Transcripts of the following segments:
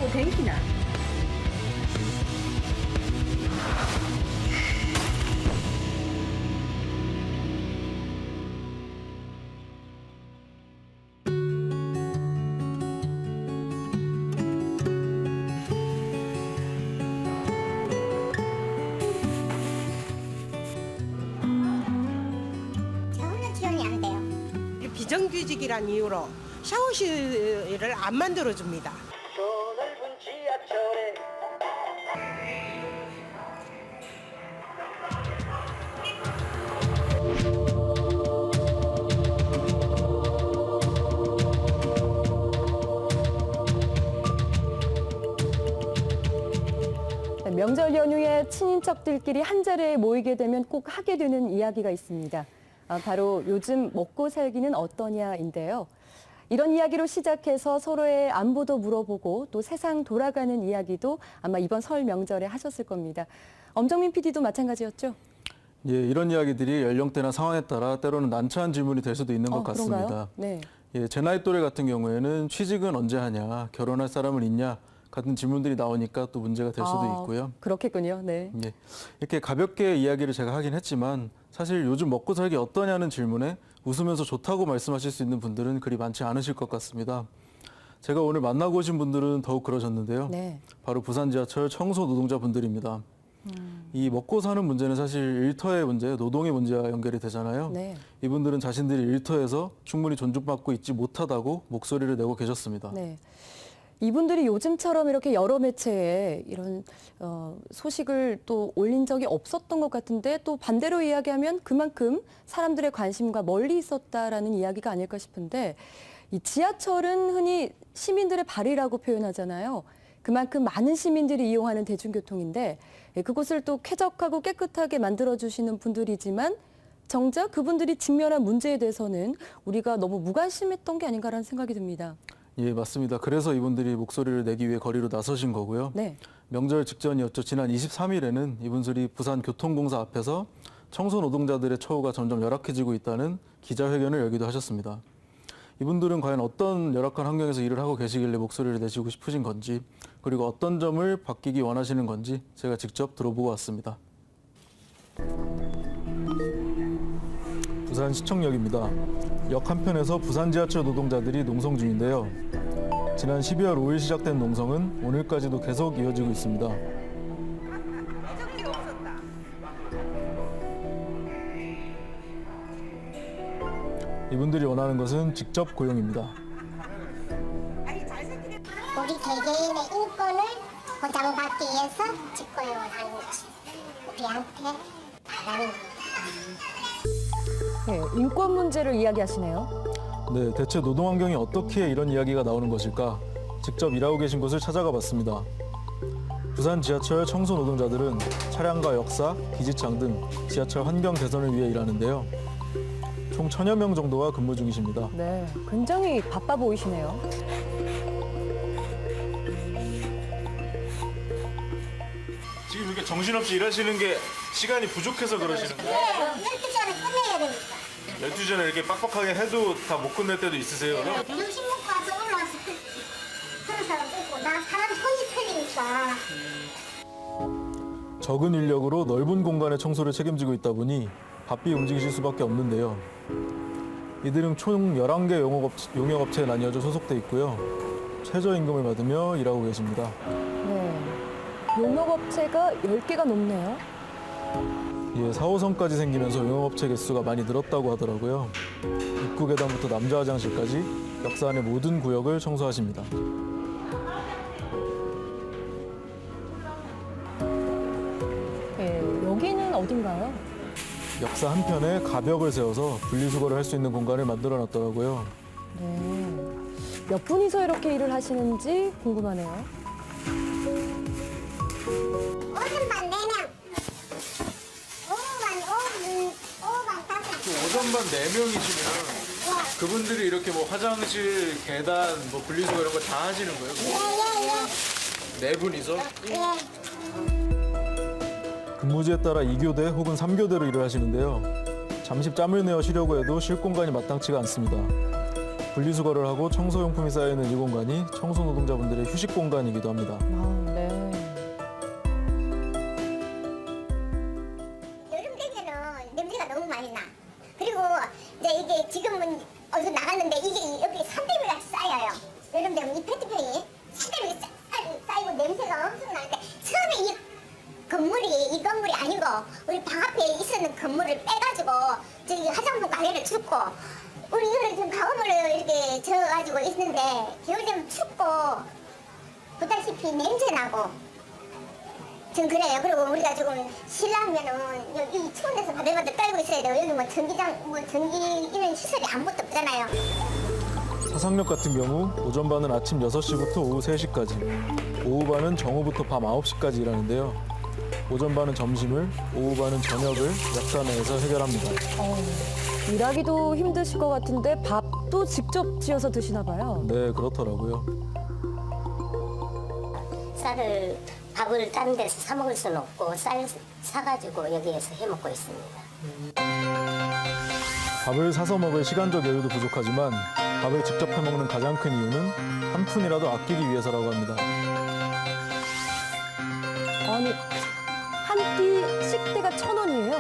하고 댕기나? 전혀 지원이 안 돼요. 비정규직이란 이유로 샤워실을 안 만들어줍니다. 넓은 지하철에 명절 연휴에 친인척들끼리 한자리에 모이게 되면 꼭 하게 되는 이야기가 있습니다. 바로 요즘 먹고 살기는 어떠냐인데요. 이런 이야기로 시작해서 서로의 안부도 물어보고 또 세상 돌아가는 이야기도 아마 이번 설 명절에 하셨을 겁니다. 엄정민 PD도 마찬가지였죠? 예, 이런 이야기들이 연령대나 상황에 따라 때로는 난처한 질문이 될 수도 있는 것 같습니다. 그런가요? 네. 예, 제 나이 또래 같은 경우에는 취직은 언제 하냐, 결혼할 사람은 있냐 같은 질문들이 나오니까 또 문제가 될 수도 있고요. 그렇겠군요. 네. 예, 이렇게 가볍게 이야기를 제가 하긴 했지만 사실 요즘 먹고 살기 어떠냐는 질문에 웃으면서 좋다고 말씀하실 수 있는 분들은 그리 많지 않으실 것 같습니다. 제가 오늘 만나고 오신 분들은 더욱 그러셨는데요. 네. 바로 부산 지하철 청소 노동자분들입니다. 이 먹고 사는 문제는 사실 일터의 문제, 노동의 문제와 연결이 되잖아요. 네. 이분들은 자신들이 일터에서 충분히 존중받고 있지 못하다고 목소리를 내고 계셨습니다. 네. 이분들이 요즘처럼 이렇게 여러 매체에 이런 소식을 또 올린 적이 없었던 것 같은데 또 반대로 이야기하면 그만큼 사람들의 관심과 멀리 있었다라는 이야기가 아닐까 싶은데 이 지하철은 흔히 시민들의 발이라고 표현하잖아요. 그만큼 많은 시민들이 이용하는 대중교통인데 그곳을 또 쾌적하고 깨끗하게 만들어주시는 분들이지만 정작 그분들이 직면한 문제에 대해서는 우리가 너무 무관심했던 게 아닌가라는 생각이 듭니다. 예, 맞습니다. 그래서 이분들이 목소리를 내기 위해 거리로 나서신 거고요. 네. 명절 직전이었죠. 지난 23일에는 이분들이 부산교통공사 앞에서 청소 노동자들의 처우가 점점 열악해지고 있다는 기자회견을 열기도 하셨습니다. 이분들은 과연 어떤 열악한 환경에서 일을 하고 계시길래 목소리를 내시고 싶으신 건지, 그리고 어떤 점을 바뀌기 원하시는 건지 제가 직접 들어보고 왔습니다. 부산시청역입니다. 역 한편에서 부산 지하철 노동자들이 농성 중인데요. 지난 12월 5일 시작된 농성은 오늘까지도 계속 이어지고 있습니다. 이분들이 원하는 것은 직접 고용입니다. 우리 개개인의 인권을 보장받기 위해서 직고용을 하는 것이 우리한테 바라는 겁니다. 네, 인권 문제를 이야기하시네요. 네, 대체 노동 환경이 어떻게 이런 이야기가 나오는 것일까? 직접 일하고 계신 곳을 찾아가 봤습니다. 부산 지하철 청소 노동자들은 차량과 역사, 기지창 등 지하철 환경 개선을 위해 일하는데요. 총 1000여 명 정도가 근무 중이십니다. 네, 굉장히 바빠 보이시네요. 지금 이렇게 정신없이 일하시는 게 시간이 부족해서 그러시는 거예요? 네, 12시간을 끝내야 되니까. 12시 전에 이렇게 빡빡하게 해도 다 못 끝낼 때도 있으세요? 그럼? 점심 먹고 와서 올라와서 그런 사람도 있고 나 사람 손이 틀리니까. 적은 인력으로 넓은 공간의 청소를 책임지고 있다 보니 바삐 움직이실 수밖에 없는데요. 이들은 총 11개 용역업체에 나뉘어져 소속돼 있고요. 최저임금을 받으며 일하고 계십니다. 네, 용역업체가 10개가 넘네요. 예, 4호선까지 생기면서 용역업체 개수가 많이 늘었다고 하더라고요. 입구 계단부터 남자 화장실까지 역사 안의 모든 구역을 청소하십니다. 네, 여기는 어딘가요? 역사 한편에 가벽을 세워서 분리수거를 할 수 있는 공간을 만들어 놨더라고요. 네, 몇 분이서 이렇게 일을 하시는지 궁금하네요. 오전 반 4명. 오후반 5명. 오전반 4명이시면 그분들이 이렇게 뭐 화장실, 계단, 뭐 분리수거 이런 거 다 하시는 거예요? 예예예. 4분이서? 예. 근무지에 따라 2교대 혹은 3교대로 일을 하시는데요. 잠시 짬을 내어 쉬려고 해도 쉴 공간이 마땅치가 않습니다. 분리수거를 하고 청소용품이 쌓여있는 이 공간이 청소 노동자분들의 휴식 공간이기도 합니다. 네. 여름 되면은 냄새가 너무 많이 나. 그리고 이제 이게 지금은 어디서 나갔는데 이게 여기 산더미 같이 쌓여요. 여름 되면 이 페트병이 산더미 쌓이고 냄새가 엄청 나는데 처음에 이 건물이 아니고 우리 방 앞에 있었는 건물을 빼가지고 저기 화장품 가게를 줬고 우리 이거를 좀 가구물을 이렇게 져가지고 있는데 겨울 되면 춥고 보다시피 냄새 나고 전 그래요. 그리고 우리가 지금 실내하면은 여기 추운 데서 바들바들 떨고 있어야 돼요. 여기 뭐 전기장, 뭐 전기 이런 시설이 아무것도 없잖아요. 사상역 같은 경우 오전 반은 아침 6시부터 오후 3시까지, 오후 반은 정오부터 밤 9시까지 일하는데요. 오전 반은 점심을, 오후 반은 저녁을 역사 내에서 해결합니다. 일하기도 힘드실 것 같은데 밥도 직접 지어서 드시나 봐요. 네, 그렇더라고요. 쌀을 밥을 다른 데서 사 먹을 수는 없고 쌀 사가지고 여기에서 해 먹고 있습니다. 밥을 사서 먹을 시간적 여유도 부족하지만 밥을 직접 해 먹는 가장 큰 이유는 한 푼이라도 아끼기 위해서라고 합니다. 아니, 한 끼 식대가 1,000원이에요?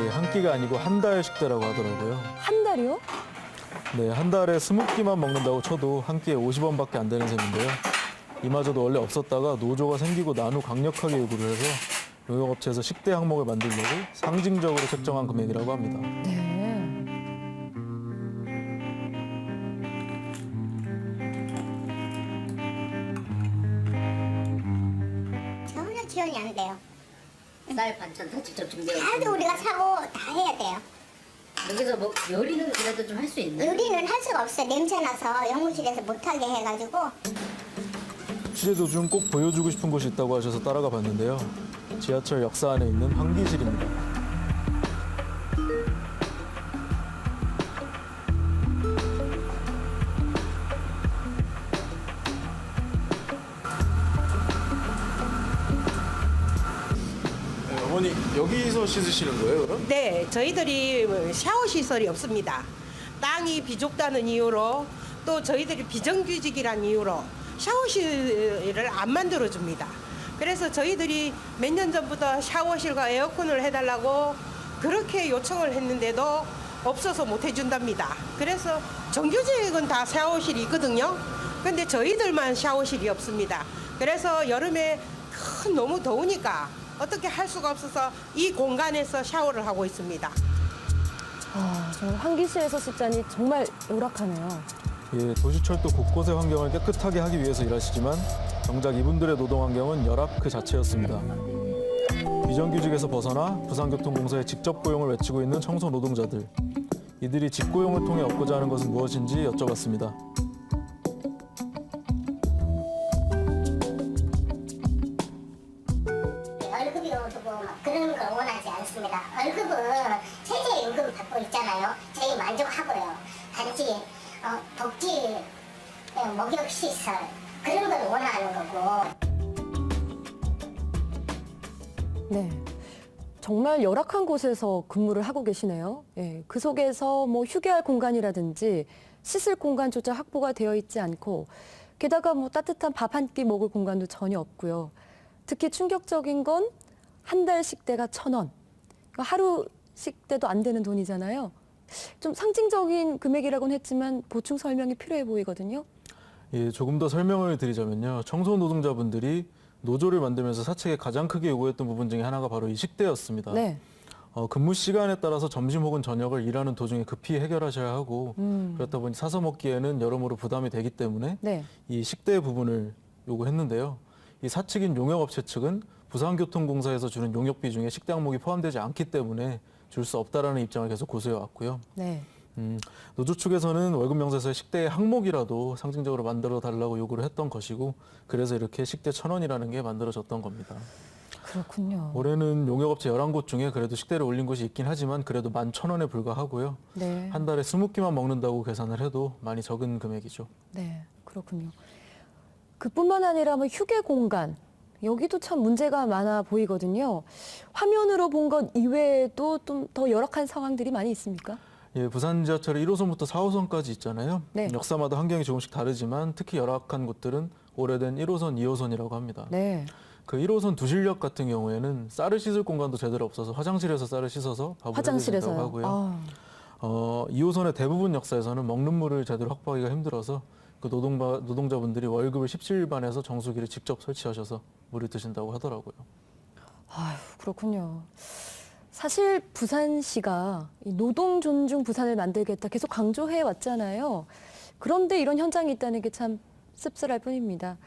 예, 한 끼가 아니고 한 달 식대라고 하더라고요. 한 달이요? 네, 한 달에 20끼만 먹는다고 쳐도 한 끼에 50원밖에 안 되는 셈인데요. 이마저도 원래 없었다가 노조가 생기고 난 후 강력하게 요구를 해서 용역업체에서 식대 항목을 만들려고 상징적으로 책정한 금액이라고 합니다. 네. 전혀 지원이 안 돼요. 쌀 반찬 다 직접 준비하고 다도 우리가 사고 다 해야 돼요. 여기서 뭐 요리는 그래도 좀 할 수 있나요? 요리는 할 수가 없어요. 냄새 나서 영무실에서 못하게 해가지고. 취재 도중 꼭 보여주고 싶은 곳이 있다고 하셔서 따라가 봤는데요. 지하철 역사 안에 있는 환기실입니다. 어머니 여기서 씻으시는 거예요, 그럼? 네, 저희들이 샤워 시설이 없습니다. 땅이 비좁다는 이유로 또 저희들이 비정규직이란 이유로 샤워실을 안 만들어 줍니다. 그래서 저희들이 몇 년 전부터 샤워실과 에어컨을 해달라고 그렇게 요청을 했는데도 없어서 못 해준답니다. 그래서 정규직은 다 샤워실이 있거든요. 근데 저희들만 샤워실이 없습니다. 그래서 여름에 너무 더우니까 어떻게 할 수가 없어서 이 공간에서 샤워를 하고 있습니다. 정말 환기실에서 씻자니 정말 열악하네요. 예, 도시철도 곳곳의 환경을 깨끗하게 하기 위해서 일하시지만 정작 이분들의 노동 환경은 열악 그 자체였습니다. 비정규직에서 벗어나 부산교통공사에 직접 고용을 외치고 있는 청소 노동자들. 이들이 직고용을 통해 얻고자 하는 것은 무엇인지 여쭤봤습니다. 월급이 오르고 막 그런 걸 원하지 않습니다. 월급은 최저임금 받고 있잖아요. 저희 만족하고요. 단지 복지, 목욕시설 그런 걸 원하는 거고. 네. 정말 열악한 곳에서 근무를 하고 계시네요. 예, 그 속에서 뭐 휴게할 공간이라든지 씻을 공간조차 확보가 되어 있지 않고 게다가 뭐 따뜻한 밥 한 끼 먹을 공간도 전혀 없고요. 특히 충격적인 건 한 달 식대가 1,000원. 그러니까 하루 식대도 안 되는 돈이잖아요. 좀 상징적인 금액이라고는 했지만 보충 설명이 필요해 보이거든요. 예, 조금 더 설명을 드리자면요. 청소 노동자분들이 노조를 만들면서 사측에 가장 크게 요구했던 부분 중에 하나가 바로 이 식대였습니다. 네. 근무 시간에 따라서 점심 혹은 저녁을 일하는 도중에 급히 해결하셔야 하고 그렇다 보니 사서 먹기에는 여러모로 부담이 되기 때문에 네. 이 식대 부분을 요구했는데요. 이 사측인 용역업체 측은 부산교통공사에서 주는 용역비 중에 식대 항목이 포함되지 않기 때문에 줄 수 없다라는 입장을 계속 고수해 왔고요. 네. 노조 측에서는 월급 명세서에 식대의 항목이라도 상징적으로 만들어 달라고 요구를 했던 것이고 그래서 이렇게 식대 1,000원이라는 게 만들어졌던 겁니다. 그렇군요. 올해는 용역업체 11곳 중에 그래도 식대를 올린 곳이 있긴 하지만 그래도 11,000원에 불과하고요. 네. 한 달에 20끼만 먹는다고 계산을 해도 많이 적은 금액이죠. 네, 그렇군요. 그뿐만 아니라 뭐 휴게 공간 여기도 참 문제가 많아 보이거든요. 화면으로 본 것 이외에도 좀 더 열악한 상황들이 많이 있습니까? 예, 부산 지하철의 1호선부터 4호선까지 있잖아요. 네. 역사마다 환경이 조금씩 다르지만 특히 열악한 곳들은 오래된 1호선, 2호선이라고 합니다. 네. 그 1호선 두실역 같은 경우에는 쌀을 씻을 공간도 제대로 없어서 화장실에서 쌀을 씻어서 밥을 해야 된다고 화장실에서요. 하고요. 아, 2호선의 대부분 역사에서는 먹는 물을 제대로 확보하기가 힘들어서 그 노동자분들이 월급을 17일반해서 정수기를 직접 설치하셔서 물을 드신다고 하더라고요. 아휴, 그렇군요. 사실 부산시가 이 노동 존중 부산을 만들겠다 계속 강조해 왔잖아요. 그런데 이런 현장이 있다는 게 참 씁쓸할 뿐입니다.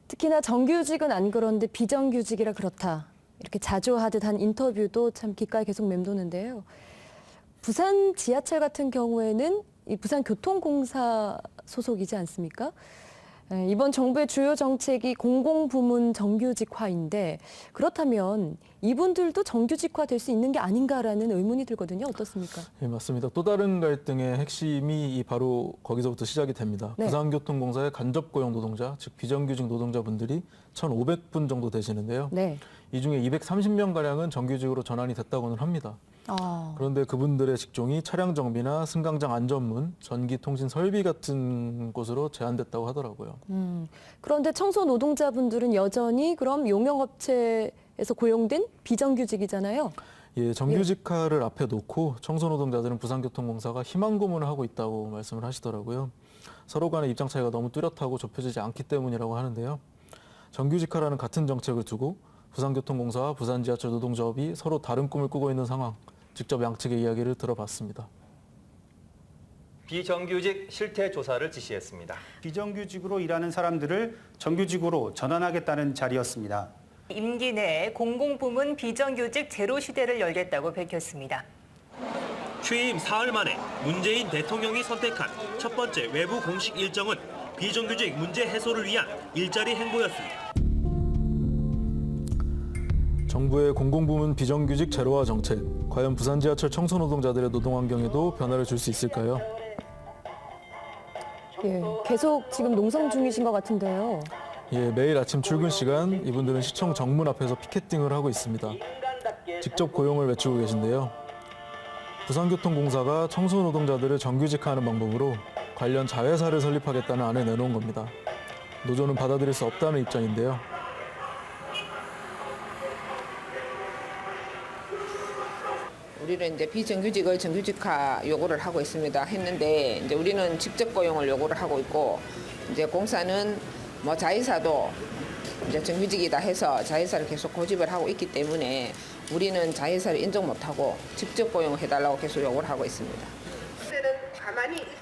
특히나 정규직은 안 그런데 비정규직이라 그렇다. 이렇게 자조하듯 한 인터뷰도 참 귓가에 계속 맴도는데요. 부산 지하철 같은 경우에는 이 부산교통공사 소속이지 않습니까? 이번 정부의 주요 정책이 공공부문 정규직화인데 그렇다면 이분들도 정규직화 될 수 있는 게 아닌가라는 의문이 들거든요. 어떻습니까? 예, 맞습니다. 또 다른 갈등의 핵심이 바로 거기서부터 시작이 됩니다. 네. 부산교통공사의 간접 고용 노동자, 즉 비정규직 노동자분들이 1,500분 정도 되시는데요. 네. 이 중에 230명가량은 정규직으로 전환이 됐다고는 합니다. 아, 그런데 그분들의 직종이 차량 정비나 승강장 안전문, 전기통신 설비 같은 곳으로 제한됐다고 하더라고요. 그런데 청소 노동자분들은 여전히 그럼 용역업체에서 고용된 비정규직이잖아요. 예, 정규직화를 앞에 놓고 청소노동자들은 부산교통공사가 희망 고문을 하고 있다고 말씀을 하시더라고요. 서로 간의 입장 차이가 너무 뚜렷하고 좁혀지지 않기 때문이라고 하는데요. 정규직화라는 같은 정책을 두고 부산교통공사와 부산지하철 노동조합이 서로 다른 꿈을 꾸고 있는 상황, 직접 양측의 이야기를 들어봤습니다. 비정규직 실태 조사를 지시했습니다. 비정규직으로 일하는 사람들을 정규직으로 전환하겠다는 자리였습니다. 임기 내에 공공부문 비정규직 제로 시대를 열겠다고 밝혔습니다. 취임 사흘 만에 문재인 대통령이 선택한 첫 번째 외부 공식 일정은 비정규직 문제 해소를 위한 일자리 행보였습니다. 정부의 공공부문 비정규직 제로화 정책, 과연 부산지하철 청소노동자들의 노동환경에도 변화를 줄 수 있을까요? 예, 계속 지금 농성 중이신 것 같은데요. 예, 매일 아침 출근 시간 이분들은 시청 정문 앞에서 피켓팅을 하고 있습니다. 직접 고용을 외치고 계신데요. 부산교통공사가 청소노동자들을 정규직화하는 방법으로 관련 자회사를 설립하겠다는 안을 내놓은 겁니다. 노조는 받아들일 수 없다는 입장인데요. 우리는 이제 비정규직을 정규직화 요구를 하고 있습니다. 했는데 이제 우리는 직접 고용을 요구를 하고 있고 이제 공사는 뭐 자회사도 이제 정규직이다 해서 자회사를 계속 고집을 하고 있기 때문에 우리는 자회사를 인정 못하고 직접 고용을 해달라고 계속 요구를 하고 있습니다.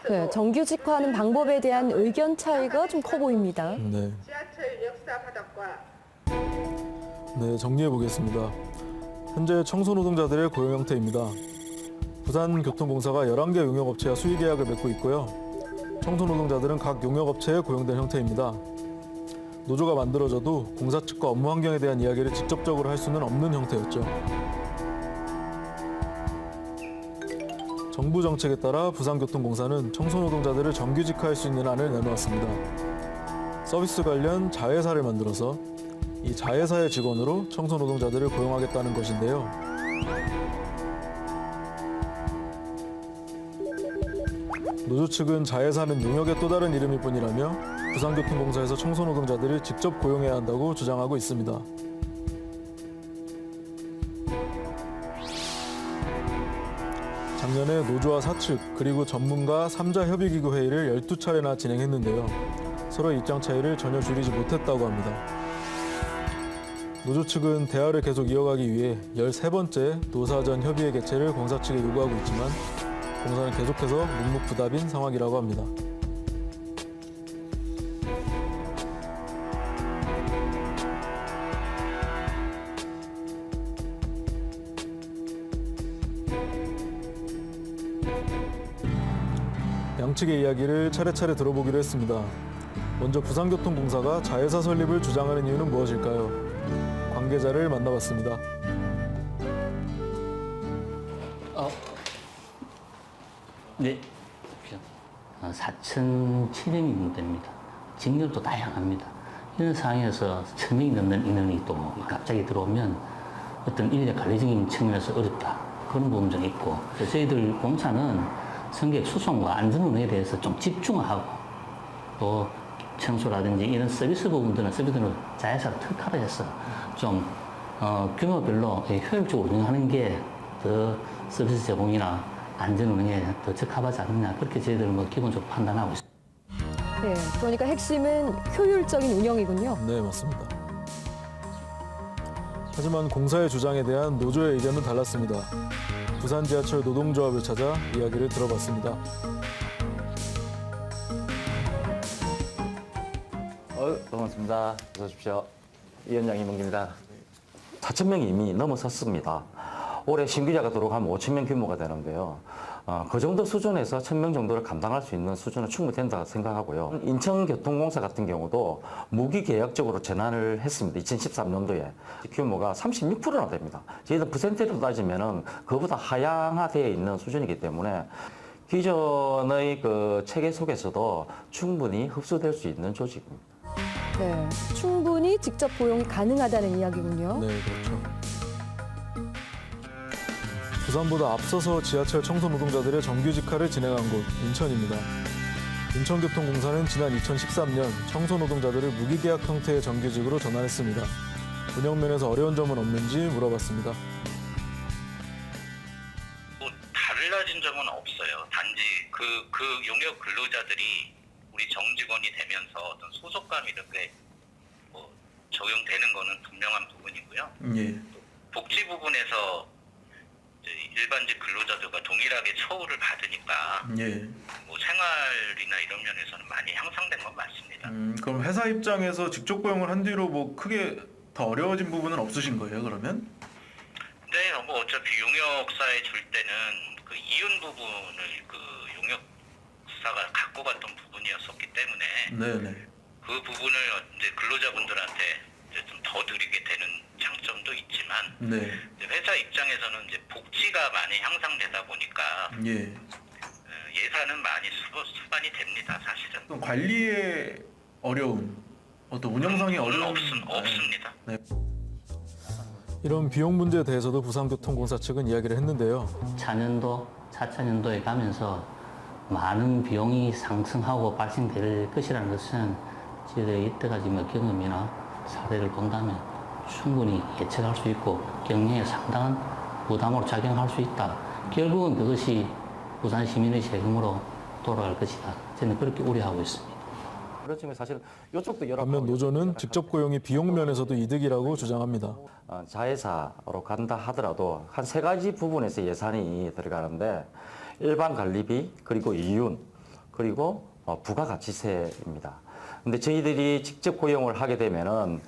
네, 정규직화하는 방법에 대한 의견 차이가 좀 커 보입니다. 네. 지하철 역사 바닥과 네, 정리해 보겠습니다. 현재 청소노동자들의 고용 형태입니다. 부산교통공사가 11개 용역업체와 수의계약을 맺고 있고요. 청소노동자들은 각 용역업체에 고용된 형태입니다. 노조가 만들어져도 공사 측과 업무 환경에 대한 이야기를 직접적으로 할 수는 없는 형태였죠. 정부 정책에 따라 부산교통공사는 청소노동자들을 정규직화할 수 있는 안을 내놓았습니다. 서비스 관련 자회사를 만들어서 이 자회사의 직원으로 청소노동자들을 고용하겠다는 것인데요. 노조 측은 자회사는 용역의 또 다른 이름일 뿐이라며 부산교통공사에서 청소노동자들을 직접 고용해야 한다고 주장하고 있습니다. 작년에 노조와 사측 그리고 전문가 3자 협의기구 회의를 12차례나 진행했는데요. 서로의 입장 차이를 전혀 줄이지 못했다고 합니다. 노조 측은 대화를 계속 이어가기 위해 13번째 노사전 협의회 개최를 공사 측에 요구하고 있지만 공사는 계속해서 묵묵부답인 상황이라고 합니다. 양측의 이야기를 차례차례 들어보기로 했습니다. 먼저 부산교통공사가 자회사 설립을 주장하는 이유는 무엇일까요? 관계자를 만나봤습니다. 네. 4,700명 됩니다. 직렬도 다양합니다. 이런 상황에서 1,000명이 넘는 인원이 또 갑자기 들어오면 어떤 인력 관리적인 측면에서 어렵다. 그런 부분 좀 있고 저희들 공사는 승객 수송과 안전운행에 대해서 좀 집중하고 또 청소라든지 이런 서비스 부분들은 자회사를 특화를 해서 좀 규모별로 효율적으로 운영하는 게 더 서비스 제공이나 안전운행에 더 적합하지 않느냐 그렇게 저희들 기본적으로 판단하고 있습니다. 네, 그러니까 핵심은 효율적인 운영이군요. 네, 맞습니다. 하지만 공사의 주장에 대한 노조의 의견은 달랐습니다. 부산 지하철 노동조합을 찾아 이야기를 들어봤습니다. 반갑습니다. 어서 오십시오. 위원장 이문기입니다. 4,000명이 이미 넘어섰습니다. 올해 신규자가 들어가면 5,000명 규모가 되는데요. 그 정도 수준에서 1,000명 정도를 감당할 수 있는 수준은 충분히 된다고 생각하고요. 인천교통공사 같은 경우도 무기계약적으로 전환을 했습니다. 2013년도에 규모가 36%나 됩니다. 저희들 퍼센트로 따지면 그보다 하향화되어 있는 수준이기 때문에 기존의 그 체계 속에서도 충분히 흡수될 수 있는 조직입니다. 네, 충분히 직접 고용이 가능하다는 이야기군요. 네, 그렇죠. 부산보다 앞서서 지하철 청소 노동자들의 정규직화를 진행한 곳 인천입니다. 인천교통공사는 지난 2013년 청소 노동자들을 무기계약 형태의 정규직으로 전환했습니다. 운영 면에서 어려운 점은 없는지 물어봤습니다. 달라진 점은 없어요. 단지 그 용역 근로자들이 우리 정직원이 되면서 어떤 소속감 이런 게 적용되는 거는 분명한 부분이고요. 예. 복지 부분에서 일반직 근로자들과 동일하게 처우를 받으니까 예. 생활이나 이런 면에서는 많이 향상된 건 맞습니다. 그럼 회사 입장에서 직접 고용을 한 뒤로 크게 더 어려워진 부분은 없으신 거예요, 그러면? 네, 어차피 용역사에 줄 때는 그 이윤 부분을 그 용역사가 갖고 갔던 부분이었었기 때문에 네네. 그 부분을 이제 근로자분들한테 이제 좀 더 드리게 되는 장점도 있지만 네. 이제 회사 입장에서는 이제 복지가 많이 향상되다 보니까 예. 예산은 많이 수반이 됩니다, 사실은. 또 관리의 어려움, 어떤 운영상의 어려움 없습니다. 네. 이런 비용 문제에 대해서도 부산교통공사 측은 이야기를 했는데요. 차년도, 4차년도에 가면서 많은 비용이 상승하고 발생될 것이라는 것은 저희들이 이때까지 경험이나 사례를 본다면 충분히 예측할 수 있고 경영에 상당한 부담으로 작용할 수 있다. 결국은 그것이 부산 시민의 세금으로 돌아갈 것이다. 저는 그렇게 우려하고 있습니다. 그렇지만 사실 이쪽도 여러 반면 노조는 직접 고용이 비용 면에서도 이득이라고 주장합니다. 자회사로 간다 하더라도 한 3가지 부분에서 예산이 들어가는데 일반 관리비, 그리고 이윤, 그리고 부가가치세입니다. 근데 저희들이 직접 고용을 하게 되면은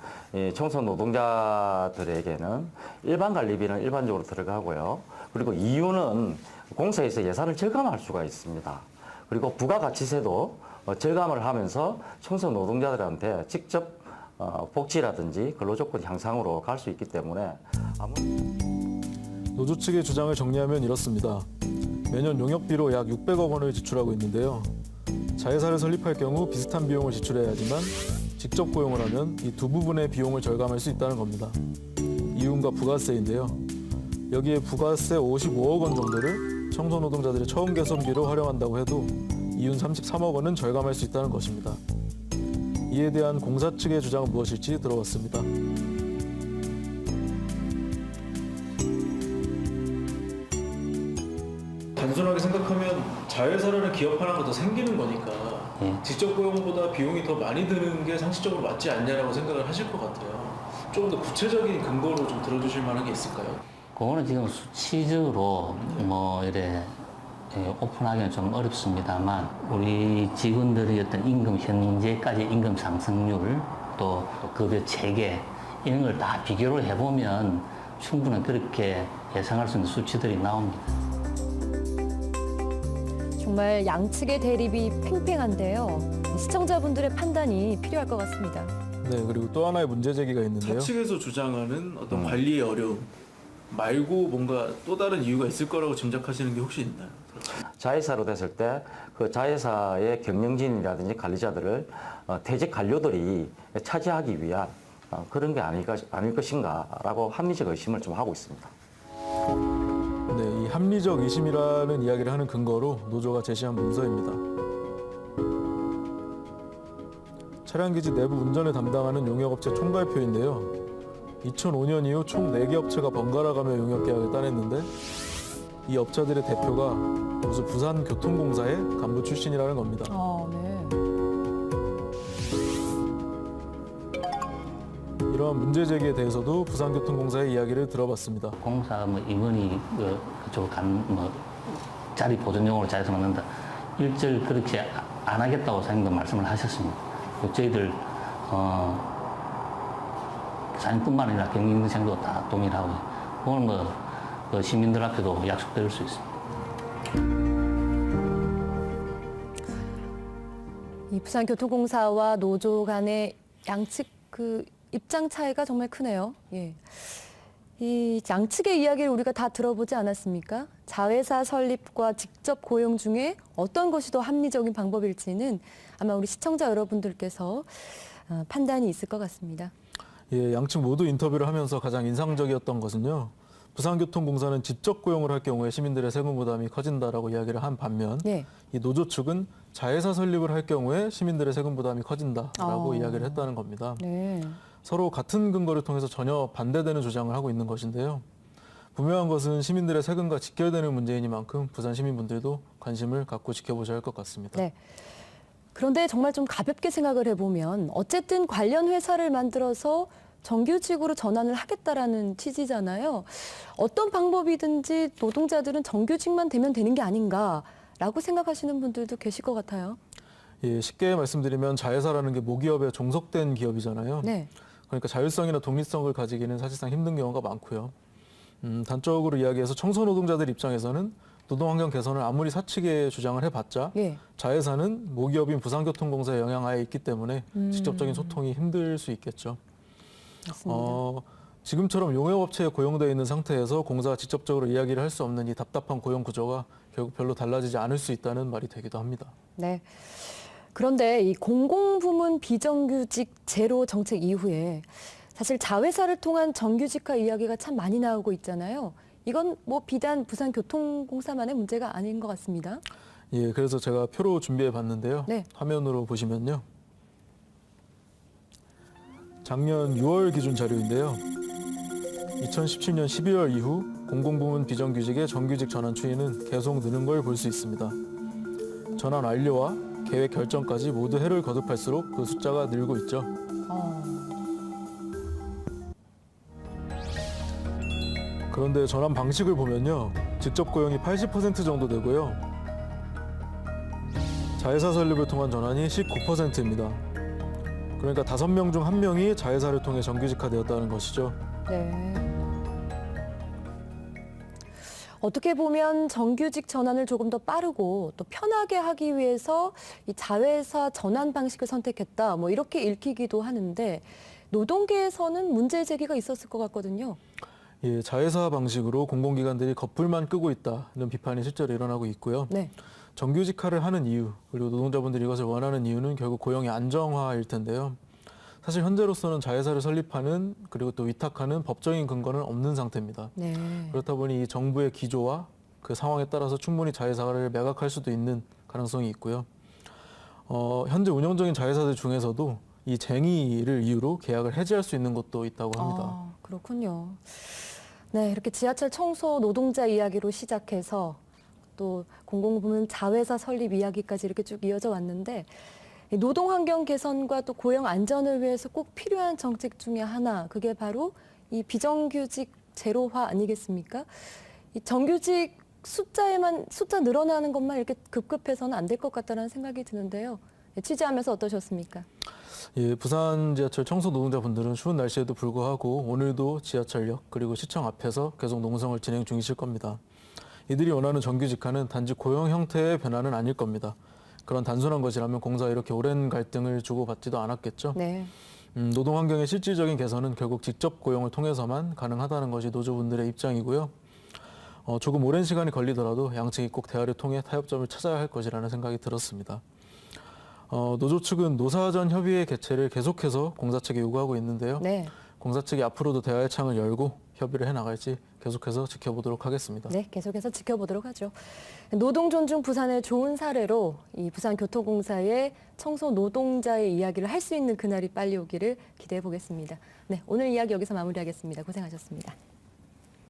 청소 노동자들에게는 일반 관리비는 일반적으로 들어가고요. 그리고 이윤은 공사에서 예산을 절감할 수가 있습니다. 그리고 부가가치세도 절감을 하면서 청소 노동자들한테 직접 복지라든지 근로조건 향상으로 갈 수 있기 때문에 노조 측의 주장을 정리하면 이렇습니다. 매년 용역비로 약 600억 원을 지출하고 있는데요. 자회사를 설립할 경우 비슷한 비용을 지출해야 하지만 직접 고용을 하면 이 두 부분의 비용을 절감할 수 있다는 겁니다. 이윤과 부가세인데요. 여기에 부가세 55억 원 정도를 청소 노동자들의 처음 개선비로 활용한다고 해도 이윤 33억 원은 절감할 수 있다는 것입니다. 이에 대한 공사 측의 주장은 무엇일지 들어봤습니다. 단순하게 생각하면 자회사라는 기업 하나가 더 생기는 거니까 직접 고용보다 비용이 더 많이 드는 게 상식적으로 맞지 않냐라고 생각을 하실 것 같아요. 조금 더 구체적인 근거로 좀 들어주실 만한 게 있을까요? 그거는 지금 수치적으로 이래 오픈하기는 좀 어렵습니다만 우리 직원들의 어떤 임금 현재까지 임금 상승률 또 급여 체계 이런 걸 다 비교를 해보면 충분히 그렇게 예상할 수 있는 수치들이 나옵니다. 정말 양측의 대립이 팽팽한데요. 시청자분들의 판단이 필요할 것 같습니다. 네, 그리고 또 하나의 문제 제기가 있는데요. 차측에서 주장하는 어떤 관리의 어려움 말고 뭔가 또 다른 이유가 있을 거라고 짐작하시는 게 혹시 있나요? 자회사로 됐을 때 그 자회사의 경영진이라든지 관리자들을 퇴직 관료들이 차지하기 위한 그런 게 아닐 것인가라고 합리적 의심을 좀 하고 있습니다. 네, 이 합리적 의심이라는 이야기를 하는 근거로 노조가 제시한 문서입니다. 차량기지 내부 운전을 담당하는 용역업체 총괄표인데요. 2005년 이후 총 4개 업체가 번갈아가며 용역계약을 따냈는데 이 업체들의 대표가 모두 부산교통공사의 간부 출신이라는 겁니다. 네. 이러한 문제 제기에 대해서도 부산교통공사의 이야기를 들어봤습니다. 공사 임원이 그쪽 자리 보존용으로 자리에서 만든다. 일절 그렇게 안 하겠다고 사장님도 말씀을 하셨습니다. 저희들 사장님뿐만 아니라 경영진생도 다 동의를 하고 오늘 시민들 앞에도 약속드릴 수 있습니다. 이 부산교통공사와 노조 간의 양측 입장 차이가 정말 크네요. 예. 이 양측의 이야기를 우리가 다 들어보지 않았습니까? 자회사 설립과 직접 고용 중에 어떤 것이 더 합리적인 방법일지는 아마 우리 시청자 여러분들께서 판단이 있을 것 같습니다. 예, 양측 모두 인터뷰를 하면서 가장 인상적이었던 것은요. 부산교통공사는 직접 고용을 할 경우에 시민들의 세금 부담이 커진다라고 이야기를 한 반면 이 노조 측은 자회사 설립을 할 경우에 시민들의 세금 부담이 커진다라고 이야기를 했다는 겁니다. 네. 서로 같은 근거를 통해서 전혀 반대되는 주장을 하고 있는 것인데요. 분명한 것은 시민들의 세금과 직결되는 문제이니만큼 부산 시민분들도 관심을 갖고 지켜보셔야 할 것 같습니다. 네. 그런데 정말 좀 가볍게 생각을 해보면 어쨌든 관련 회사를 만들어서 정규직으로 전환을 하겠다라는 취지잖아요. 어떤 방법이든지 노동자들은 정규직만 되면 되는 게 아닌가라고 생각하시는 분들도 계실 것 같아요. 예, 쉽게 말씀드리면 자회사라는 게 모기업에 종속된 기업이잖아요. 네. 그러니까 자율성이나 독립성을 가지기는 사실상 힘든 경우가 많고요. 단적으로 이야기해서 청소 노동자들 입장에서는 노동환경 개선을 아무리 사측에 주장을 해봤자 자회사는 모기업인 부산교통공사의 영향하에 있기 때문에 직접적인 소통이 힘들 수 있겠죠. 맞습니다. 지금처럼 용역업체에 고용되어 있는 상태에서 공사가 직접적으로 이야기를 할 수 없는 이 답답한 고용 구조가 결국 별로 달라지지 않을 수 있다는 말이 되기도 합니다. 네. 그런데 이 공공부문 비정규직 제로 정책 이후에 사실 자회사를 통한 정규직화 이야기가 참 많이 나오고 있잖아요. 이건 비단 부산교통공사만의 문제가 아닌 것 같습니다. 예, 그래서 제가 표로 준비해 봤는데요. 네. 화면으로 보시면요. 작년 6월 기준 자료인데요. 2017년 12월 이후 공공부문 비정규직의 정규직 전환 추이는 계속 느는 걸 볼 수 있습니다. 전환 완료와 계획 결정까지 모두 해를 거듭할수록 그 숫자가 늘고 있죠. 그런데 전환 방식을 보면요. 직접 고용이 80% 정도 되고요. 자회사 설립을 통한 전환이 19%입니다. 그러니까 5명 중 1명이 자회사를 통해 정규직화되었다는 것이죠. 네. 어떻게 보면 정규직 전환을 조금 더 빠르고 또 편하게 하기 위해서 이 자회사 전환 방식을 선택했다. 이렇게 읽히기도 하는데 노동계에서는 문제 제기가 있었을 것 같거든요. 예, 자회사 방식으로 공공기관들이 겉불만 끄고 있다는 비판이 실제로 일어나고 있고요. 네. 정규직화를 하는 이유, 그리고 노동자분들이 이것을 원하는 이유는 결국 고용의 안정화일 텐데요. 사실 현재로서는 자회사를 설립하는 그리고 또 위탁하는 법적인 근거는 없는 상태입니다. 네. 그렇다 보니 이 정부의 기조와 그 상황에 따라서 충분히 자회사를 매각할 수도 있는 가능성이 있고요. 현재 운영 중인 자회사들 중에서도 이 쟁의를 이유로 계약을 해지할 수 있는 곳도 있다고 합니다. 그렇군요. 네, 이렇게 지하철 청소 노동자 이야기로 시작해서 또 공공부문 자회사 설립 이야기까지 이렇게 쭉 이어져 왔는데 노동 환경 개선과 또 고용 안전을 위해서 꼭 필요한 정책 중에 하나, 그게 바로 이 비정규직 제로화 아니겠습니까? 이 정규직 숫자 늘어나는 것만 이렇게 급급해서는 안 될 것 같다는 생각이 드는데요. 취재하면서 어떠셨습니까? 예, 부산 지하철 청소 노동자분들은 추운 날씨에도 불구하고 오늘도 지하철역 그리고 시청 앞에서 계속 농성을 진행 중이실 겁니다. 이들이 원하는 정규직화는 단지 고용 형태의 변화는 아닐 겁니다. 그런 단순한 것이라면 공사가 이렇게 오랜 갈등을 주고받지도 않았겠죠. 네. 노동 환경의 실질적인 개선은 결국 직접 고용을 통해서만 가능하다는 것이 노조분들의 입장이고요. 조금 오랜 시간이 걸리더라도 양측이 꼭 대화를 통해 타협점을 찾아야 할 것이라는 생각이 들었습니다. 노조 측은 노사전 협의회 개최를 계속해서 공사 측에 요구하고 있는데요. 네. 공사 측이 앞으로도 대화의 창을 열고 협의를 해나갈지 계속해서 지켜보도록 하겠습니다. 네, 계속해서 지켜보도록 하죠. 노동 존중 부산의 좋은 사례로 이 부산교통공사의 청소 노동자의 이야기를 할 수 있는 그날이 빨리 오기를 기대해 보겠습니다. 네, 오늘 이야기 여기서 마무리하겠습니다. 고생하셨습니다.